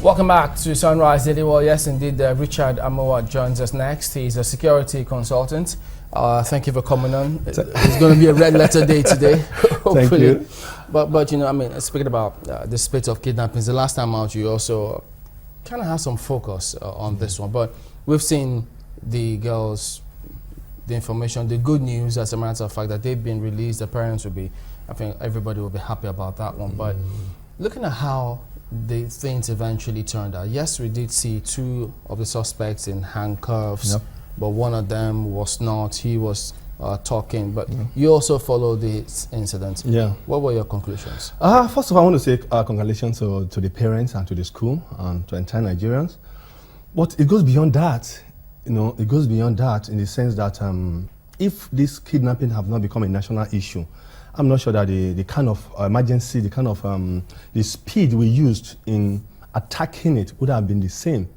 Welcome back to Sunrise Daily. Well, yes, indeed, Richard Amoa joins us next. He's a security consultant. Thank you for coming on. It's going to be a red letter day today, hopefully. Thank you. But you know, I mean, speaking about the spate of kidnappings, the last time out, you also kind of had some focus on this one. But we've seen the girls, the information, the good news, as a matter of fact, that they've been released. The parents will be, I think everybody will be happy about that one. But looking at how the things eventually turned out. Yes, we did see two of the suspects in handcuffs, but one of them was not. He was talking, but you also followed this incident. Yeah. What were your conclusions? First of all, I want to say congratulations to the parents and to the school and to entire Nigerians. But it goes beyond that. You know, it goes beyond that in the sense that if this kidnapping have not become a national issue, I'm not sure that the kind of emergency, the kind of the speed we used in attacking it would have been the same.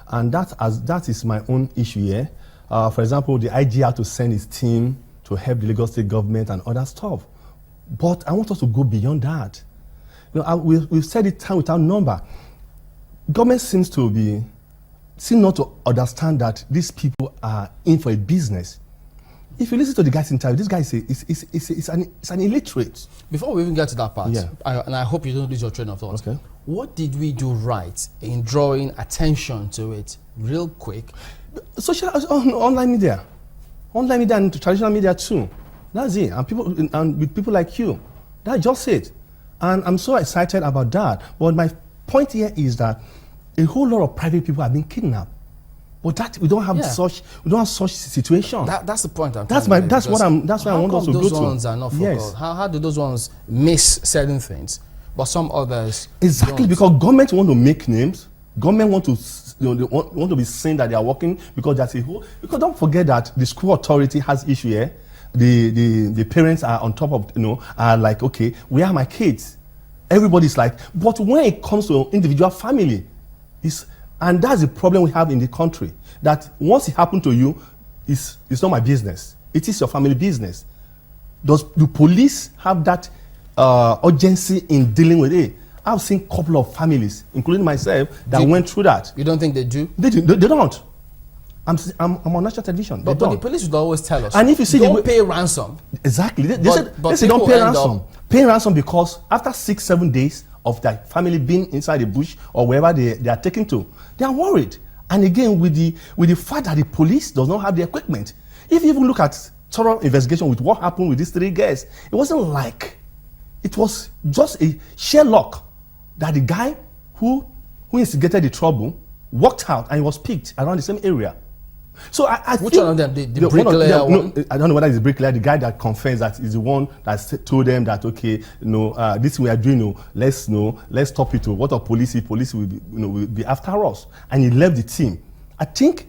And that is my own issue here. For example, the IG had to send his team to help the Lagos State government and other stuff. But I want us to go beyond that. You know, we've said it time without number. Government seems not to understand that these people are in for a business. If you listen to the guy's interview, this guy is an illiterate. Before we even get to that part, and I hope you don't lose your train of thought. Okay. What did we do right in drawing attention to it real quick? Social, online media and traditional media too. That's it. And with people like you, that's just it. And I'm so excited about that. But my point here is that a whole lot of private people have been kidnapped. But that we don't have such situation. That's the point. That's what I want us to go to. Those ones are not focused. Yes. How do those ones miss certain things, but some others exactly don't? Because government want to make names. Government want to want to be seen that they are working because that's a whole. Because don't forget that the school authority has issue here. The parents are on top of are like, okay, where are my kids? Everybody's like, but when it comes to individual family, and that's the problem we have in the country. That once it happened to you, it's not my business. It is your family business. Does the police have that urgency in dealing with it? I've seen a couple of families, including myself, that went through that. You don't think they do? They don't. I'm on national television. But the police would always tell us. And if you see don't pay ransom. Exactly. They say don't pay ransom. Pay ransom because after 6-7 days of their family being inside the bush or wherever they are taken to, they are worried. And again, with the fact that the police does not have the equipment. If you even look at thorough investigation with what happened with these 3 guys, it wasn't like it was just a sheer luck that the guy who instigated the trouble walked out and he was picked around the same area. So I which one of them? The bricklayer one? No, I don't know whether it's the bricklayer, the guy that confessed that is the one that told them that okay, this we are doing, let's stop it. What a police will be, will be after us, and he left the team. I think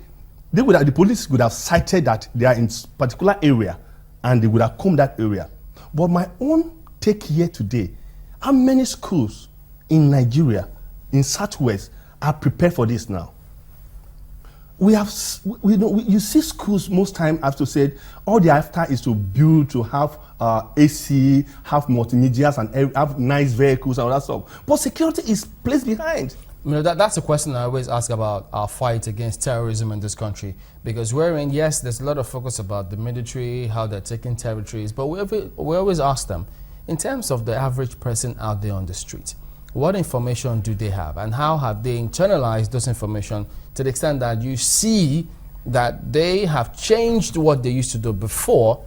the police would have cited that they are in particular area, and they would have combed that area. But my own take here today, how many schools in Nigeria, in Southwest, are prepared for this now? You see schools most time have to say all they're after is to build, to have AC, have multimedias, and have nice vehicles and all that stuff. But security is placed behind. That's a question I always ask about our fight against terrorism in this country. Because yes, there's a lot of focus about the military, how they're taking territories, but we always ask them, in terms of the average person out there on the street, what information do they have, and how have they internalized those information to the extent that you see that they have changed what they used to do before,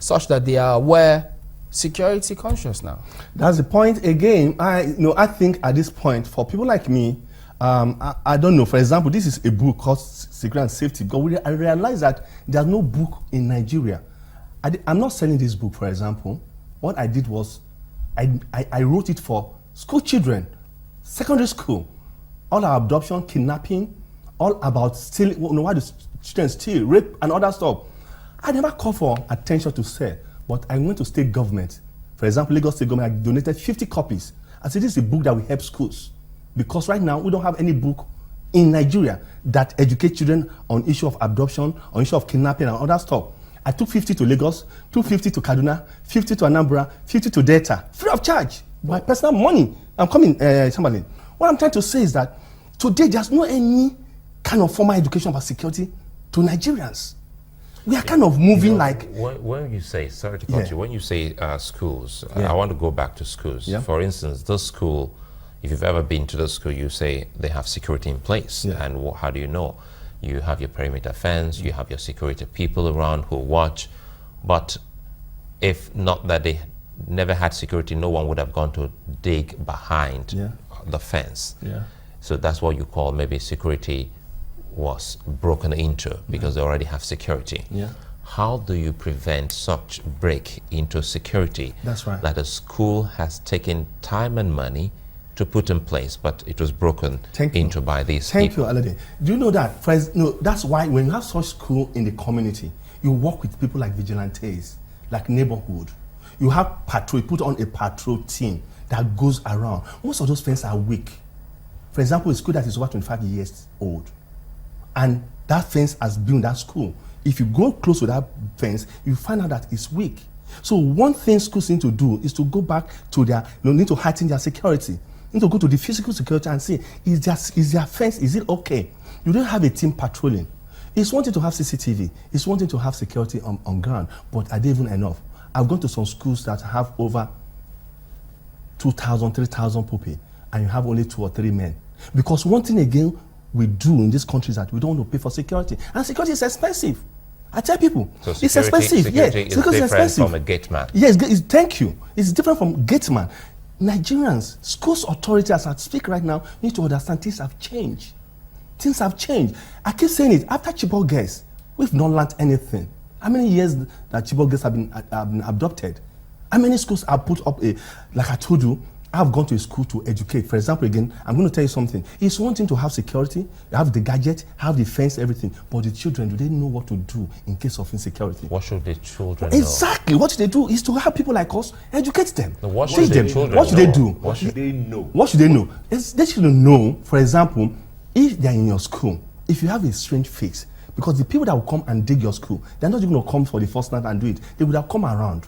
such that they are aware, security conscious now? That's the point. Again, I think at this point, for people like me, I don't know. For example, this is a book called Security and Safety. Because I realize that there's no book in Nigeria. I'm not selling this book, for example. What I did was I wrote it for school children, secondary school, all about abduction, kidnapping, all about stealing, why the children steal, rape, and other stuff. I never called for attention to say, but I went to state government. For example, Lagos State government, I donated 50 copies. I said, this is a book that will help schools. Because right now, we don't have any book in Nigeria that educates children on issue of abduction, on issue of kidnapping, and other stuff. I took 50 to Lagos, took 50 to Kaduna, 50 to Anambra, 50 to Delta, free of charge. My personal money. I'm coming, somebody. What I'm trying to say is that Today, there's no any kind of formal education about security to Nigerians. We are kind of moving like... When you say, sorry to cut you, when you say schools, Yeah. I want to go back to schools. Yeah. For instance, this school, if you've ever been to the school, you say they have security in place. Yeah. And how do you know? You have your perimeter fence, you have your security people around who watch. But if not that they never had security, no one would have gone to dig behind Yeah. the fence. Yeah. So that's what you call maybe security was broken into because they already have security. Yeah. How do you prevent such break into security? That's right. That a school has taken time and money to put in place, but it was broken into by these people. Thank you, Alade. Do you know that? That's why when you have such school in the community, you work with people like vigilantes, like neighborhood. You have patrol, you put on a patrol team that goes around. Most of those fences are weak. For example, a school that is over 25 years old, and that fence has been in that school. If you go close to that fence, you find out that it's weak. So one thing schools need to do is to go back to their, need to heighten their security. Need to go to the physical security and see, is their fence, is it okay? You don't have a team patrolling. It's one thing to have CCTV. It's one thing to have security on ground, but are they even enough? I've gone to some schools that have over 2,000, 3,000 pupils, and you have only 2 or 3 men. Because one thing again we do in this country is that we don't want to pay for security. And security is expensive. I tell people, So it's expensive. Security is security different from a gate man. Yes, thank you. It's different from gate man. Nigerians, schools authorities, as I speak right now, need to understand things have changed. Things have changed. I keep saying it. After Chibok girls, we've not learned anything. How many years that Chibok girls have been adopted? How many schools have put up like I told you, I've gone to a school to educate. For example, again, I'm going to tell you something. It's one thing to have security, have the gadget, have the fence, everything. But the children, do they know what to do in case of insecurity? What should the children know? Exactly. What should they do is to have people like us educate them. No, what Teach should the them. children What should they know? do? What should they know? What should they know? They should know, for example, if they're in your school, if you have a strange face, because the people that will come and dig your school, they're not even going to come for the first night and do it. They would have come around.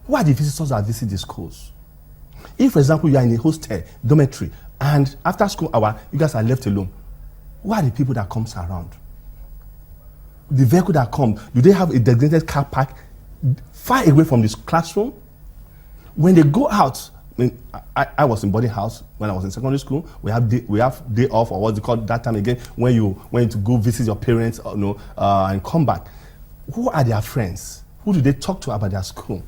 Who are the visitors that visit the schools? If, for example, you are in a hostel, dormitory, and after school hour, you guys are left alone, who are the people that comes around? The vehicle that come, do they have a designated car park far away from this classroom? When they go out, I was in boarding house when I was in secondary school. We have day off, or what's it called that time again, when you to go visit your parents, and come back. Who are their friends? Who do they talk to about their school?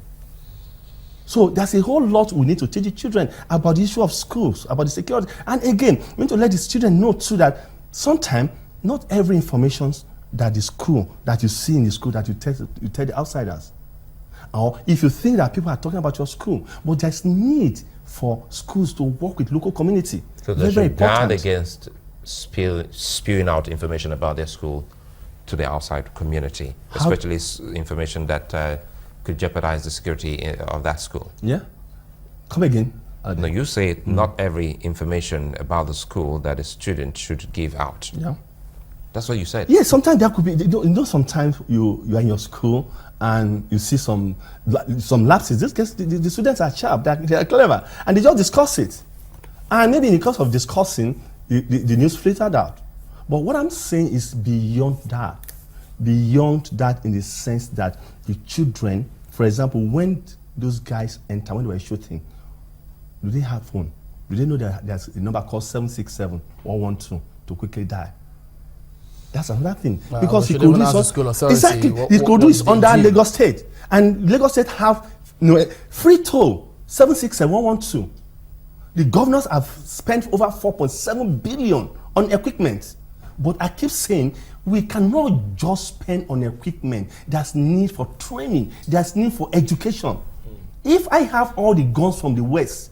So there's a whole lot we need to teach the children about the issue of schools, about the security. And again, we need to let the children know too that sometimes not every information that the school, that you see in the school, that you tell the outsiders. Or if you think that people are talking about your school, but there's need for schools to work with local community. So they should guard against spewing out information about their school to the outside community, especially information that could jeopardize the security of that school. Yeah? Come again. No, you say not every information about the school that a student should give out. Yeah. That's what you said. Yeah, sometimes there could be, sometimes you are in your school and you see some lapses. The students are sharp, they are clever, and they just discuss it. And maybe in the course of discussing, the news filtered out. But what I'm saying is beyond that in the sense that the children, for example, when those guys enter, when they were shooting, do they have phone? Do they know that there's a number called 767-112 to quickly die? That's another thing. Because he could do this under Lagos State. And Lagos State have free toll, 767-112. The governors have spent over 4.7 billion on equipment. But I keep saying, we cannot just spend on equipment. There's need for training. There's need for education. If I have all the guns from the West,